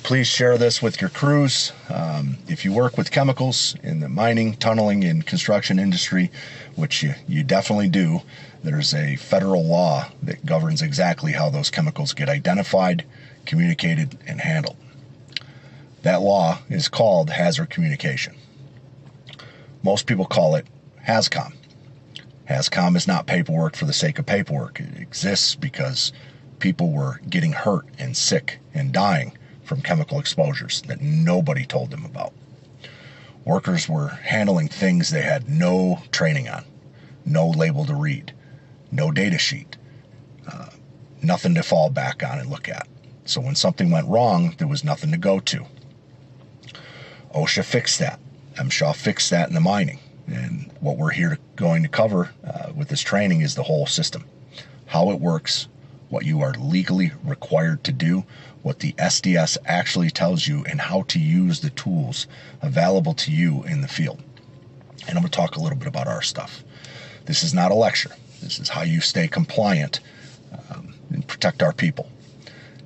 please share this with your crews. If you work with chemicals in the mining, tunneling, and construction industry, which you definitely do, there's a federal law that governs exactly how those chemicals get identified, communicated, and handled. That law is called hazard communication. Most people call it Hazcom. Hazcom is not paperwork for the sake of paperwork. It exists because people were getting hurt and sick and dying from chemical exposures that nobody told them about. Workers were handling things they had no training on, no label to read, no data sheet, nothing to fall back on and look at. So when something went wrong, there was nothing to go to. OSHA fixed that. MSHA fixed that in the mining. And what we're going to cover with this training is the whole system, how it works, what you are legally required to do, what the SDS actually tells you, and how to use the tools available to you in the field. And I'm going to talk a little bit about our stuff. This is not a lecture. This is how you stay compliant and protect our people,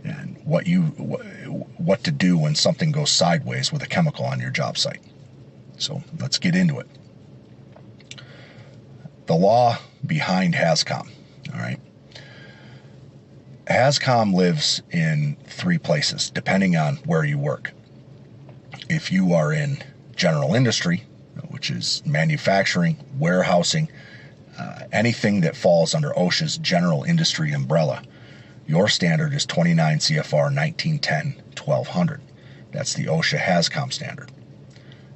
and what to do when something goes sideways with a chemical on your job site. So let's get into it. The law behind Hazcom, all right? Hazcom lives in 3 places, depending on where you work. If you are in general industry, which is manufacturing, warehousing, anything that falls under OSHA's general industry umbrella, your standard is 29 CFR 1910-1200. That's the OSHA Hazcom standard.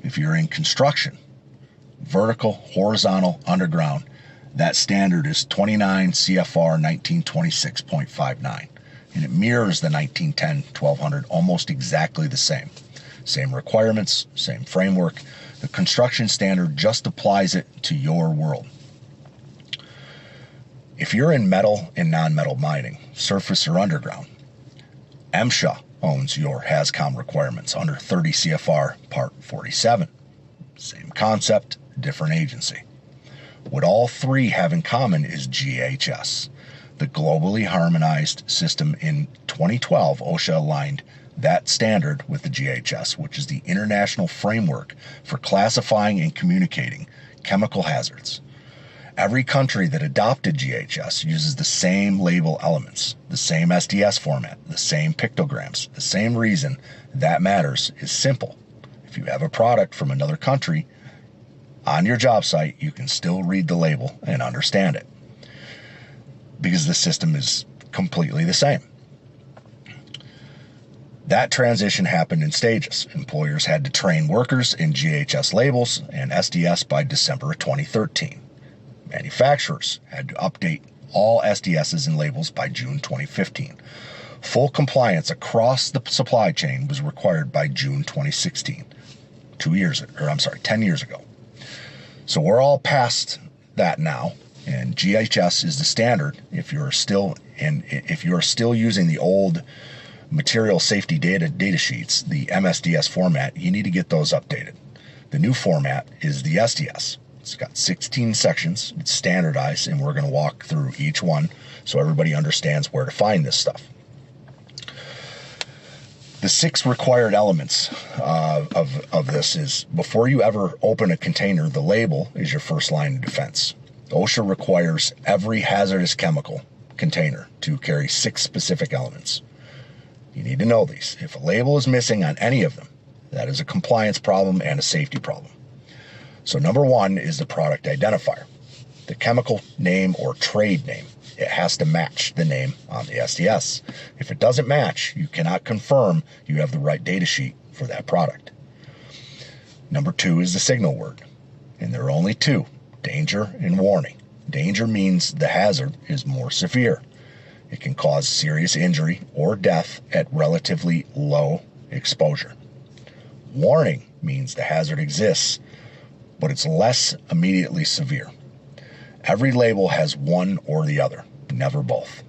If you're in construction, vertical, horizontal, underground, that standard is 29 CFR 1926.59, and it mirrors the 1910-1200 almost exactly the same. Same requirements, same framework. The construction standard just applies it to your world. If you're in metal and non-metal mining, surface or underground, MSHA owns your Hazcom requirements under 30 CFR Part 47. Same concept, different agency. What all 3 have in common is GHS. The globally harmonized system in 2012, OSHA aligned that standard with the GHS, which is the international framework for classifying and communicating chemical hazards. Every country that adopted GHS uses the same label elements, the same SDS format, the same pictograms. The same reason that matters is simple. If you have a product from another country on your job site, you can still read the label and understand it because the system is completely the same. That transition happened in stages. Employers had to train workers in GHS labels and SDS by December of 2013. Manufacturers had to update all SDSs and labels by June 2015. Full compliance across the supply chain was required by June 2016, 10 years ago. So we're all past that now, and GHS is the standard. If you are still using the old material safety data sheets, the MSDS format, you need to get those updated. The new format is the SDS. It's got 16 sections, it's standardized, and we're going to walk through each one so everybody understands where to find this stuff. The 6 required elements of this is, before you ever open a container, the label is your first line of defense. OSHA requires every hazardous chemical container to carry 6 specific elements. You need to know these. If a label is missing on any of them, that is a compliance problem and a safety problem. So number 1 is the product identifier, the chemical name or trade name. It has to match the name on the SDS. If it doesn't match, you cannot confirm you have the right data sheet for that product. Number 2 is the signal word, and there are only 2, danger and warning. Danger means the hazard is more severe. It can cause serious injury or death at relatively low exposure. Warning means the hazard exists, but it's less immediately severe. Every label has one or the other, never both.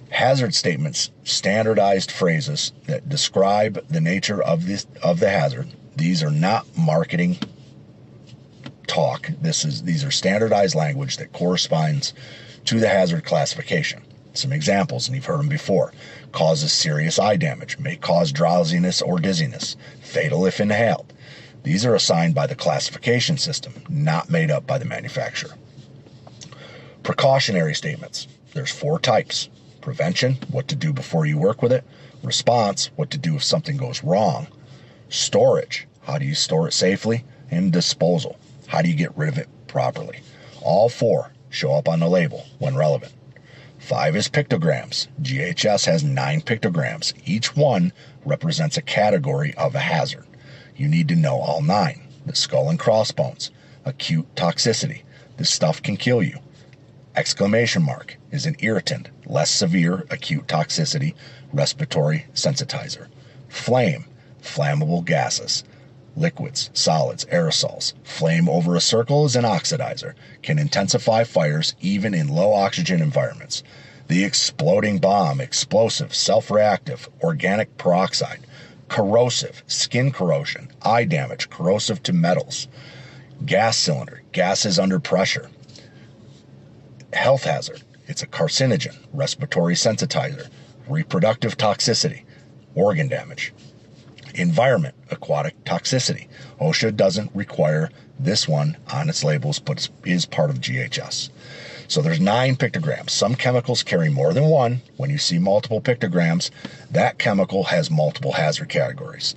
Hazard statements, standardized phrases that describe the nature of the hazard. These are not marketing talk. These are standardized language that corresponds to the hazard classification. Some examples, and you've heard them before. causes serious eye damage, may cause drowsiness or dizziness, fatal if inhaled. These are assigned by the classification system, not made up by the manufacturer. Precautionary statements. There's 4 types. Prevention, what to do before you work with it. Response, what to do if something goes wrong. Storage, how do you store it safely. And disposal, how do you get rid of it properly. All 4 show up on the label when relevant. 5 is pictograms. GHS has 9 pictograms. Each one represents a category of a hazard. You need to know all 9. The skull and crossbones, acute toxicity. This stuff can kill you. Exclamation mark is an irritant, less severe acute toxicity, respiratory sensitizer. Flame, flammable gases. Liquids, solids, aerosols. Flame over a circle is an oxidizer, can intensify fires even in low oxygen environments. The exploding bomb, explosive, self-reactive, organic peroxide. Corrosive, skin corrosion, eye damage, corrosive to metals. Gas cylinder, gases under pressure. Health hazard, it's a carcinogen, respiratory sensitizer, reproductive toxicity, organ damage. Environment, aquatic toxicity. OSHA doesn't require this one on its labels, but is part of GHS. So there's 9 pictograms. Some chemicals carry more than one. When you see multiple pictograms, that chemical has multiple hazard categories.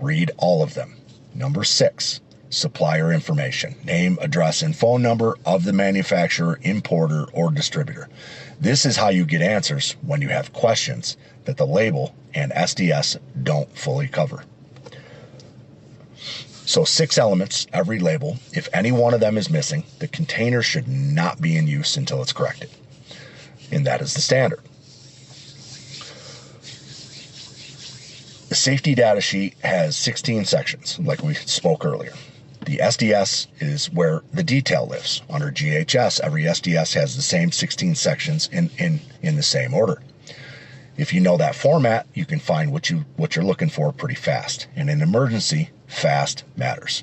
Read all of them. Number 6, supplier information. Name, address, and phone number of the manufacturer, importer, or distributor. This is how you get answers when you have questions that the label and SDS don't fully cover. So 6 elements, every label. If any one of them is missing, the container should not be in use until it's corrected. And that is the standard. The safety data sheet has 16 sections, like we spoke earlier. The SDS is where the detail lives. Under GHS, every SDS has the same 16 sections in the same order. If you know that format, you can find what you're looking for pretty fast. In an emergency, fast matters.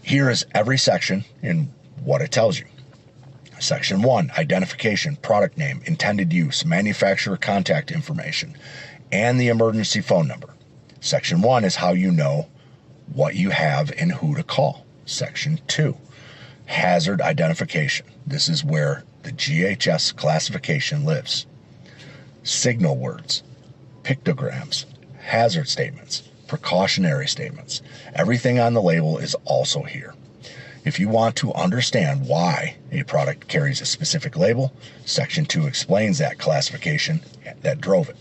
Here is every section and what it tells you. Section 1, identification, product name, intended use, manufacturer contact information, and the emergency phone number. Section 1 is how you know what you have and who to call. Section 2, hazard identification. This is where the GHS classification lives. Signal words, pictograms, hazard statements, precautionary statements. Everything on the label is also here. If you want to understand why a product carries a specific label, Section 2 explains that classification that drove it.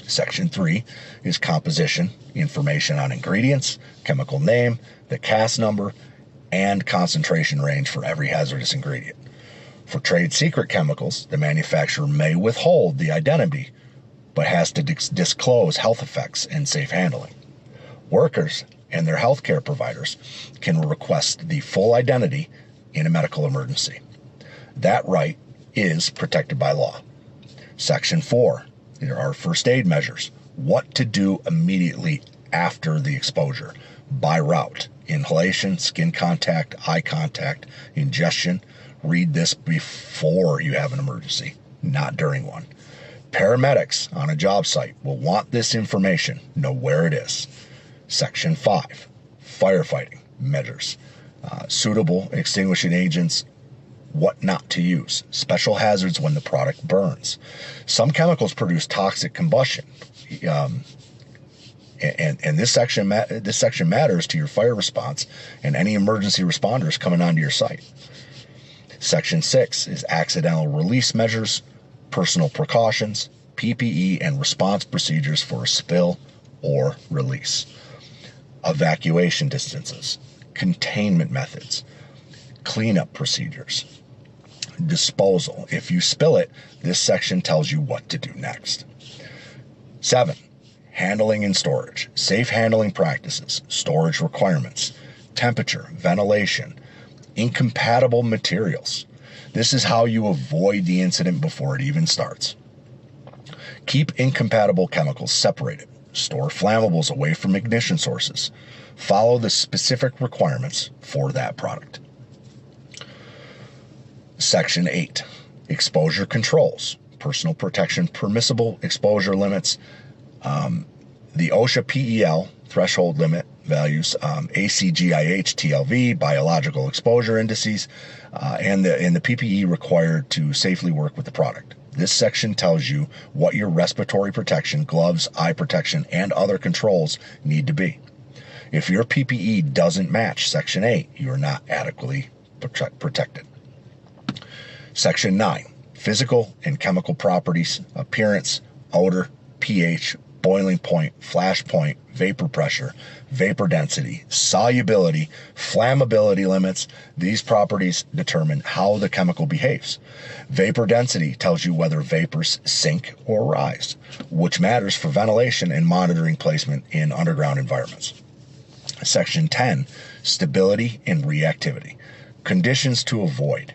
Section 3 is composition, information on ingredients, chemical name, the CAS number, and concentration range for every hazardous ingredient. For trade secret chemicals, the manufacturer may withhold the identity, but has to disclose health effects and safe handling. Workers and their healthcare providers can request the full identity in a medical emergency. That right is protected by law. Section 4, there are first aid measures. What to do immediately after the exposure by route. Inhalation, skin contact, eye contact, ingestion. Read this before you have an emergency, not during one. Paramedics on a job site will want this information, know where it is. Section 5, firefighting measures. Suitable extinguishing agents, what not to use. Special hazards when the product burns. Some chemicals produce toxic combustion. And this section matters to your fire response and any emergency responders coming onto your site. Section 6 is accidental release measures, personal precautions, PPE, and response procedures for a spill or release. Evacuation distances, containment methods, cleanup procedures, disposal. If you spill it, this section tells you what to do next. 7, handling and storage, safe handling practices, storage requirements, temperature, ventilation, incompatible materials. This is how you avoid the incident before it even starts. Keep incompatible chemicals separated. Store flammables away from ignition sources. Follow the specific requirements for that product. Section 8, exposure controls, personal protection permissible exposure limits, the OSHA PEL threshold limit values, ACGIH TLV, biological exposure indices, and the PPE required to safely work with the product. This section tells you what your respiratory protection, gloves, eye protection, and other controls need to be. If your PPE doesn't match Section 8, you are not adequately protected. Section 9, physical and chemical properties, appearance, odor, pH, boiling point, flash point, vapor pressure, vapor density, solubility, flammability limits. These properties determine how the chemical behaves. Vapor density tells you whether vapors sink or rise, which matters for ventilation and monitoring placement in underground environments. Section 10, stability and reactivity. Conditions to avoid: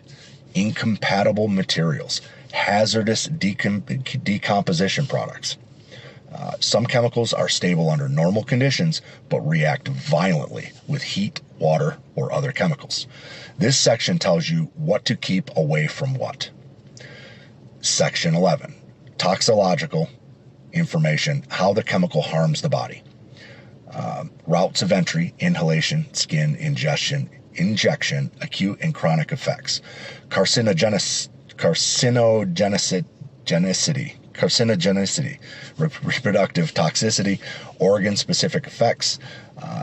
incompatible materials, hazardous decomposition products. Some chemicals are stable under normal conditions, but react violently with heat, water, or other chemicals. This section tells you what to keep away from what. Section 11, toxicological information, how the chemical harms the body. Routes of entry, inhalation, skin, injection, acute and chronic effects. Carcinogenicity, reproductive toxicity, organ-specific effects.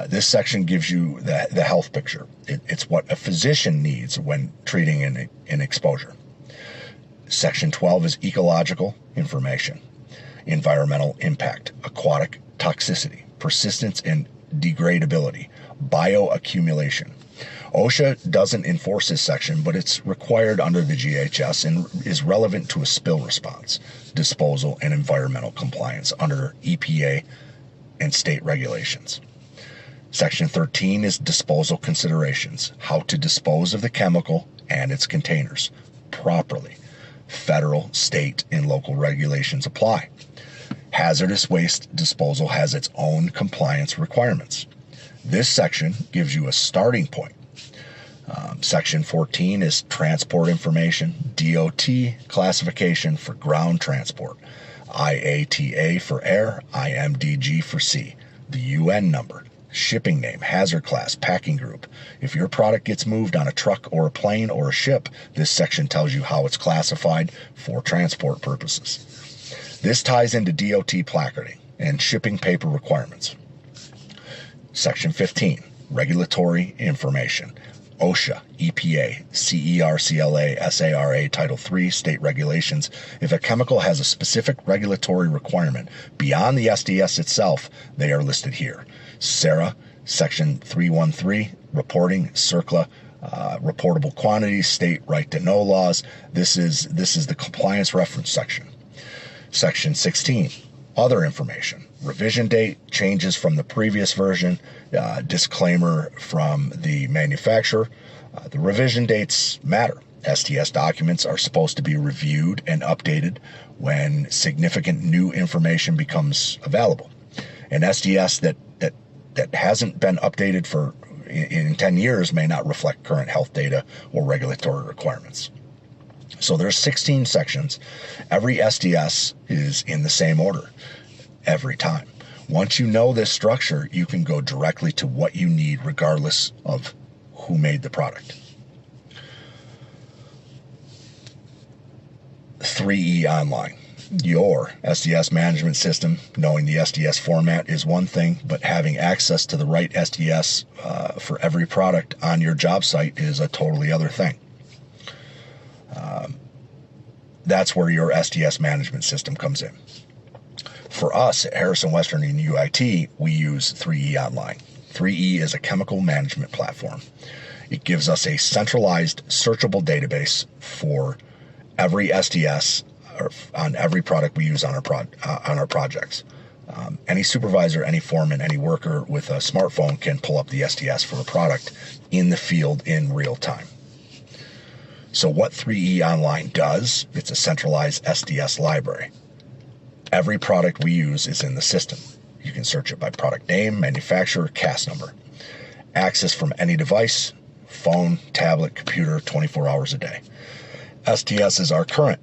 This section gives you the health picture. It's what a physician needs when treating an exposure. Section 12 is ecological information, environmental impact, aquatic toxicity, persistence and degradability, bioaccumulation. OSHA doesn't enforce this section, but it's required under the GHS and is relevant to a spill response, disposal, and environmental compliance under EPA and state regulations. Section 13 is disposal considerations, how to dispose of the chemical and its containers properly. Federal, state, and local regulations apply. Hazardous waste disposal has its own compliance requirements. This section gives you a starting point. Section 14 is transport information, DOT classification for ground transport, IATA for air, IMDG for sea, the UN number, shipping name, hazard class, packing group. If your product gets moved on a truck or a plane or a ship, this section tells you how it's classified for transport purposes. This ties into DOT placarding and shipping paper requirements. Section 15, regulatory information. OSHA, EPA, CERCLA, SARA, Title III, state regulations. If a chemical has a specific regulatory requirement beyond the SDS itself, they are listed here. SARA, Section 313, reporting, CERCLA, reportable quantities, state right to know laws. This is the compliance reference section. Section 16, other information. Revision date, changes from the previous version, disclaimer from the manufacturer. The revision dates matter. STS documents are supposed to be reviewed and updated when significant new information becomes available. An SDS that hasn't been updated in 10 years may not reflect current health data or regulatory requirements. So there's 16 sections. Every SDS is in the same order every time. Once you know this structure, you can go directly to what you need regardless of who made the product. 3E Online. Your SDS management system, knowing the SDS format is one thing, but having access to the right SDS for every product on your job site is a totally other thing. That's where your SDS management system comes in. For us at Harrison Western and UIT, we use 3E Online. 3E is a chemical management platform. It gives us a centralized, searchable database for every SDS or on every product we use on our projects. Any supervisor, any foreman, any worker with a smartphone can pull up the SDS for a product in the field in real time. So what 3E Online does, it's a centralized SDS library. Every product we use is in the system. You can search it by product name, manufacturer, CAS number. Access from any device, phone, tablet, computer, 24 hours a day. STSs are current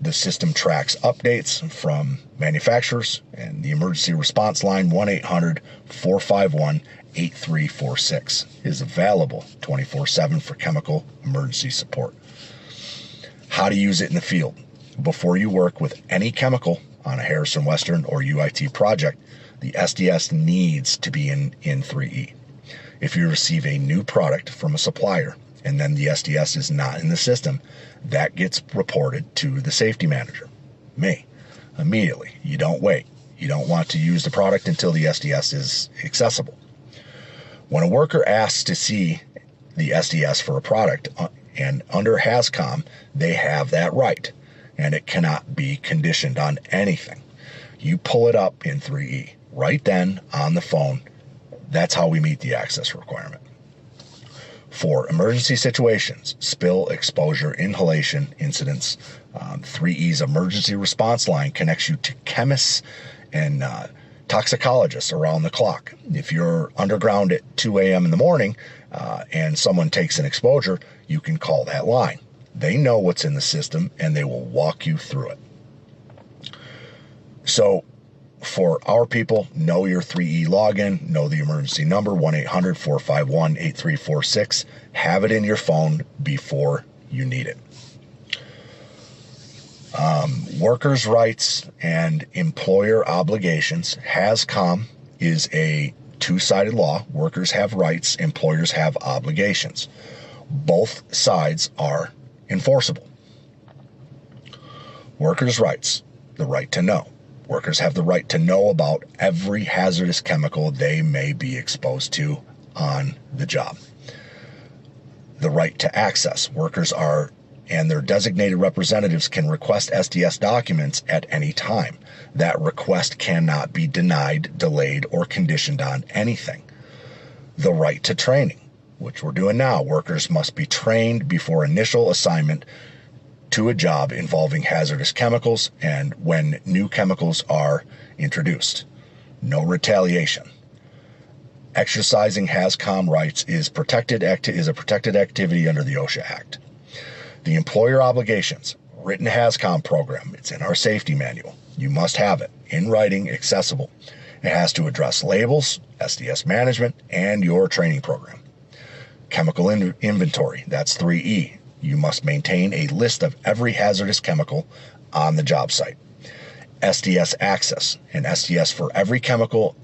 The system tracks updates from manufacturers, and the emergency response line 1-800-451-8346 is available 24/7 for chemical emergency support. How to use it in the field. Before you work with any chemical on a Harrison Western or UIT project, the SDS needs to be in 3E. If you receive a new product from a supplier and then the SDS is not in the system, that gets reported to the safety manager, me, immediately. You don't wait. You don't want to use the product until the SDS is accessible. When a worker asks to see the SDS for a product, and under Hazcom, they have that right, and it cannot be conditioned on anything. You pull it up in 3E, right then on the phone. That's how we meet the access requirement. For emergency situations, spill, exposure, inhalation incidents, 3E's emergency response line connects you to chemists and toxicologists around the clock. If you're underground at 2 a.m. in the morning and someone takes an exposure, you can call that line. They know what's in the system and they will walk you through it. So for our people, know your 3E login, know the emergency number, 1-800-451-8346. Have it in your phone before you need it. Workers' rights and employer obligations. Hazcom is a two-sided law. Workers have rights, employers have obligations. Both sides are enforceable. Workers' rights, the right to know. Workers have the right to know about every hazardous chemical they may be exposed to on the job. The right to access. Workers and their designated representatives can request SDS documents at any time. That request cannot be denied, delayed, or conditioned on anything. The right to training, which we're doing now. Workers must be trained before initial assignment to a job involving hazardous chemicals and when new chemicals are introduced. No retaliation. Exercising Hazcom rights is a protected activity under the OSHA Act. The employer obligations, written Hazcom program, it's in our safety manual. You must have it in writing, accessible. It has to address labels, SDS management, and your training program. Chemical inventory, that's 3E. You must maintain a list of every hazardous chemical on the job site. SDS access, an SDS for every chemical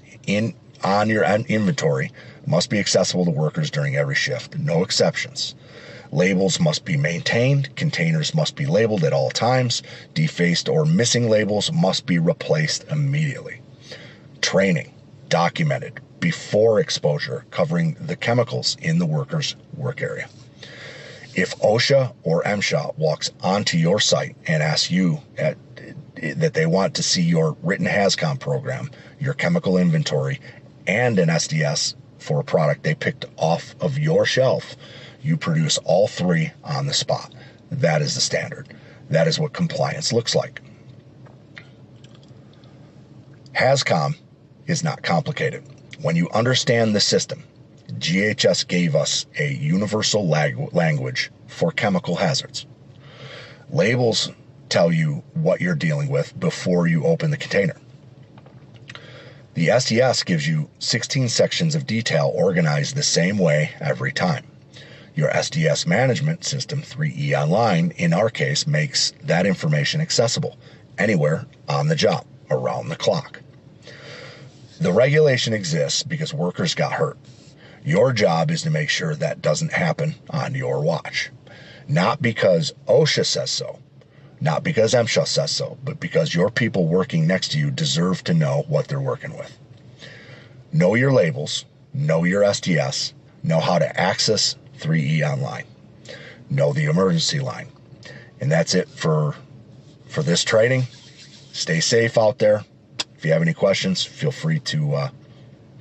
on your inventory must be accessible to workers during every shift, no exceptions. Labels must be maintained, containers must be labeled at all times, defaced or missing labels must be replaced immediately. Training, documented before exposure, covering the chemicals in the worker's work area. If OSHA or MSHA walks onto your site and asks you that they want to see your written Hazcom program, your chemical inventory, and an SDS for a product they picked off of your shelf, you produce all three on the spot. That is the standard. That is what compliance looks like. Hazcom is not complicated. When you understand the system, GHS gave us a universal language for chemical hazards. Labels tell you what you're dealing with before you open the container. The SDS gives you 16 sections of detail organized the same way every time. Your SDS management system, 3E Online, in our case, makes that information accessible anywhere on the job, around the clock. The regulation exists because workers got hurt. Your job is to make sure that doesn't happen on your watch. Not because OSHA says so, not because MSHA says so, but because your people working next to you deserve to know what they're working with. Know your labels, know your SDS, know how to access 3E Online, know the emergency line. And that's it for this training. Stay safe out there. If you have any questions, feel free to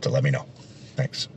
let me know. Thanks.